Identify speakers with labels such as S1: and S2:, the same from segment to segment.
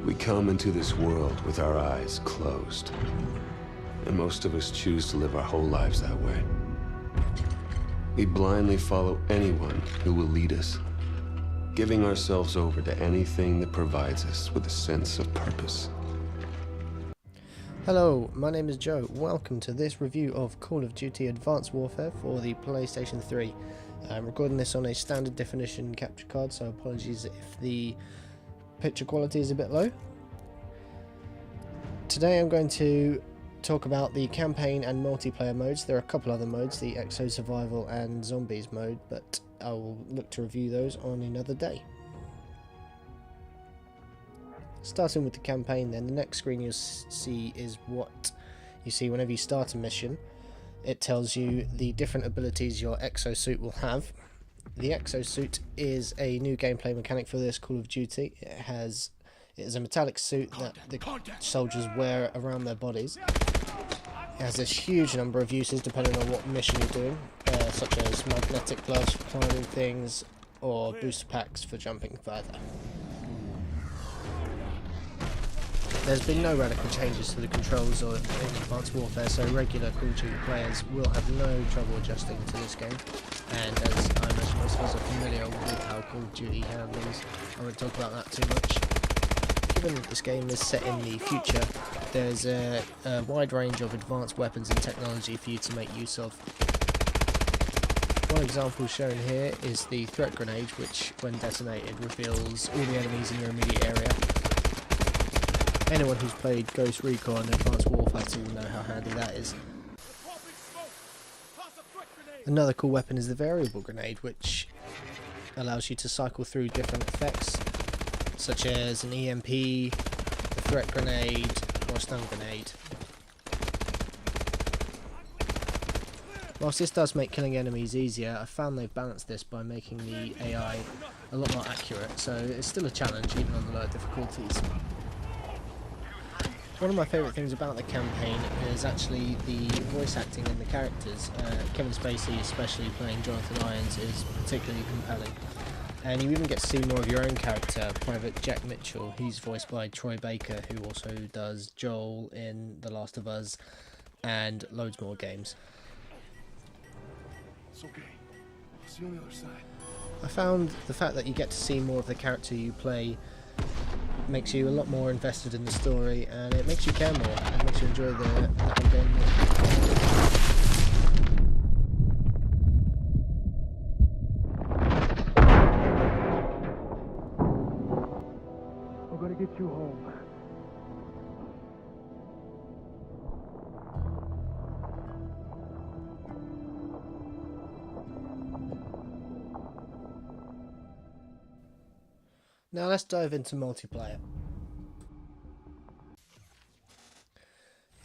S1: We come into this world with our eyes closed. And most of us choose to live our whole lives that way. We blindly follow anyone who will lead us, giving ourselves over to anything that provides us with a sense of purpose.
S2: Hello, my name is Joe. Welcome to this review of Call of Duty Advanced Warfare for the PlayStation 3. I'm recording this on a standard definition capture card, so apologies if the picture quality is a bit low. Today I'm going to talk about the campaign and multiplayer modes. There are a couple other modes, the Exo Survival and Zombies mode, but I will look to review those on another day. Starting with the campaign then, the next screen you'll see is what you see whenever you start a mission. It tells you the different abilities your exosuit will have. The exosuit is a new gameplay mechanic for this Call of Duty. It is a metallic suit that the soldiers wear around their bodies. It has this huge number of uses depending on what mission you're doing, such as magnetic gloves for climbing things or booster packs for jumping further. There's been no radical changes to the controls in Advanced Warfare, so regular Call of Duty players will have no trouble adjusting to this game. And as I imagine most of us are familiar with how Call of Duty handles, I won't talk about that too much. Given that this game is set in the future, there's a wide range of advanced weapons and technology for you to make use of. One example shown here is the threat grenade, which when detonated reveals all the enemies in your immediate area. Anyone who's played Ghost Recon and Advanced Warfare 2 will know how handy that is. Another cool weapon is the variable grenade, which allows you to cycle through different effects, such as an EMP, a threat grenade, or a stun grenade. Whilst this does make killing enemies easier, I found they've balanced this by making the AI a lot more accurate, so it's still a challenge even on the lower difficulties. One of my favourite things about the campaign is actually the voice acting and the characters. Kevin Spacey, especially playing Jonathan Irons, is particularly compelling. And you even get to see more of your own character, Private Jack Mitchell. He's voiced by Troy Baker, who also does Joel in The Last of Us and loads more games.
S3: It's okay. I'll see you on the other side.
S2: I found the fact that you get to see more of the character you play makes you a lot more invested in the story, and it makes you care more and makes you enjoy the whole game more.
S3: I'm gonna get you home.
S2: Now let's dive into multiplayer.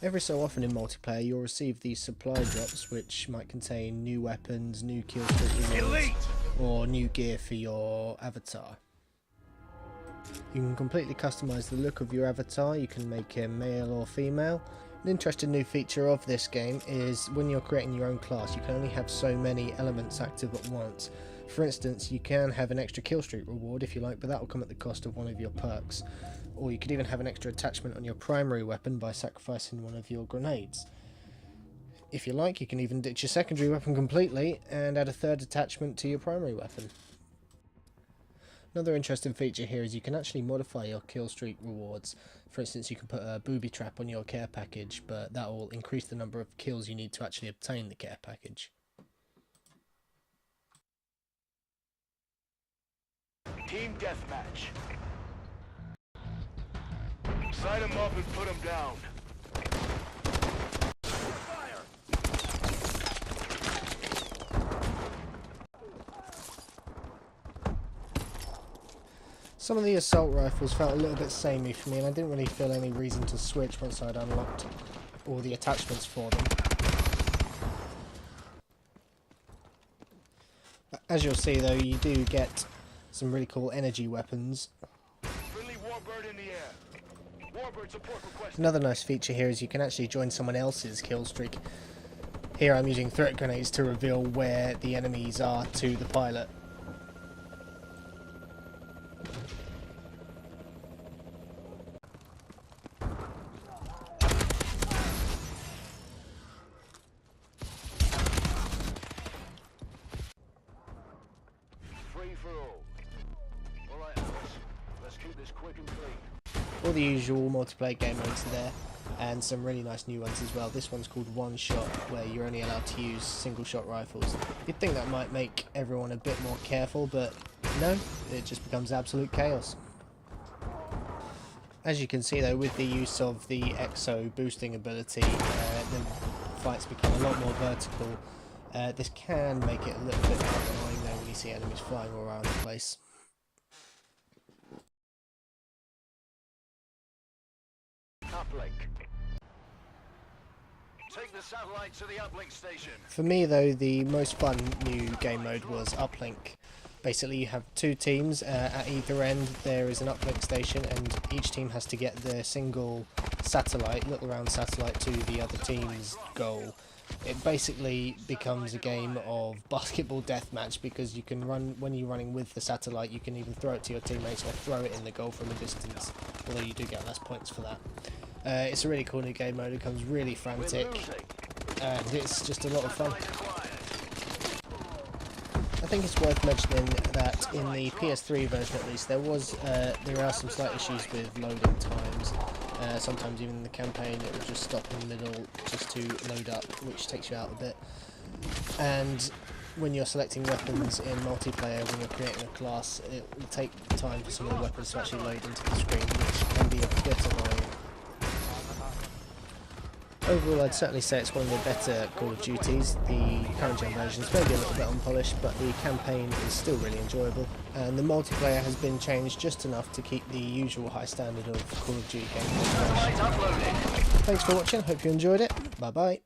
S2: Every so often in multiplayer you'll receive these supply drops, which might contain new weapons, new kill streak rewards, or new gear for your avatar. You can completely customise the look of your avatar. You can make him male or female. An interesting new feature of this game is when you're creating your own class, you can only have so many elements active at once. For instance, you can have an extra kill streak reward if you like, but that will come at the cost of one of your perks. Or you could even have an extra attachment on your primary weapon by sacrificing one of your grenades. If you like, you can even ditch your secondary weapon completely and add a third attachment to your primary weapon. Another interesting feature here is you can actually modify your kill streak rewards. For instance, you can put a booby trap on your care package, but that will increase the number of kills you need to actually obtain the care package.
S4: Team deathmatch. Sight him up and put him down. Fire!
S2: Some of the assault rifles felt a little bit samey for me, and I didn't really feel any reason to switch once I'd unlocked all the attachments for them. As you'll see though, you do get some really cool energy weapons.
S4: Friendly Warbird in the air. Warbird support requested.
S2: Another nice feature here is you can actually join someone else's kill streak. Here I'm using threat grenades to reveal where the enemies are to the pilot.
S4: this quick and clean.
S2: All the usual multiplayer game modes are there, and some really nice new ones as well. This one's called One Shot, where you're only allowed to use single shot rifles. You'd think that might make everyone a bit more careful, but no, it just becomes absolute chaos. As you can see though, with the use of the EXO boosting ability, the fights become a lot more vertical. This can make it a little bit more annoying though when you see enemies flying all around the place.
S4: Uplink. Take the satellite to the uplink station.
S2: For me though, the most fun new game mode was uplink. Basically you have two teams, at either end there is an uplink station, and each team has to get their single satellite, little round satellite, to the other team's goal. It basically becomes a game of basketball deathmatch, because you can run, when you're running with the satellite, you can either throw it to your teammates or throw it in the goal from a distance, although you do get less points for that. It's a really cool new game mode, it becomes really frantic, and it's just a lot of fun. I think it's worth mentioning that in the PS3 version at least, there are some slight issues with loading times. Sometimes even in the campaign it will just stop in the middle just to load up, which takes you out a bit. And when you're selecting weapons in multiplayer, when you're creating a class, it will take time for some of the weapons to actually load into the screen, which can be a bit annoying. Overall, I'd certainly say it's one of the better Call of Duties. The current gen version is maybe a little bit unpolished, but the campaign is still really enjoyable. And the multiplayer has been changed just enough to keep the usual high standard of Call of Duty gameplay. Thanks for watching, hope you enjoyed it. Bye bye.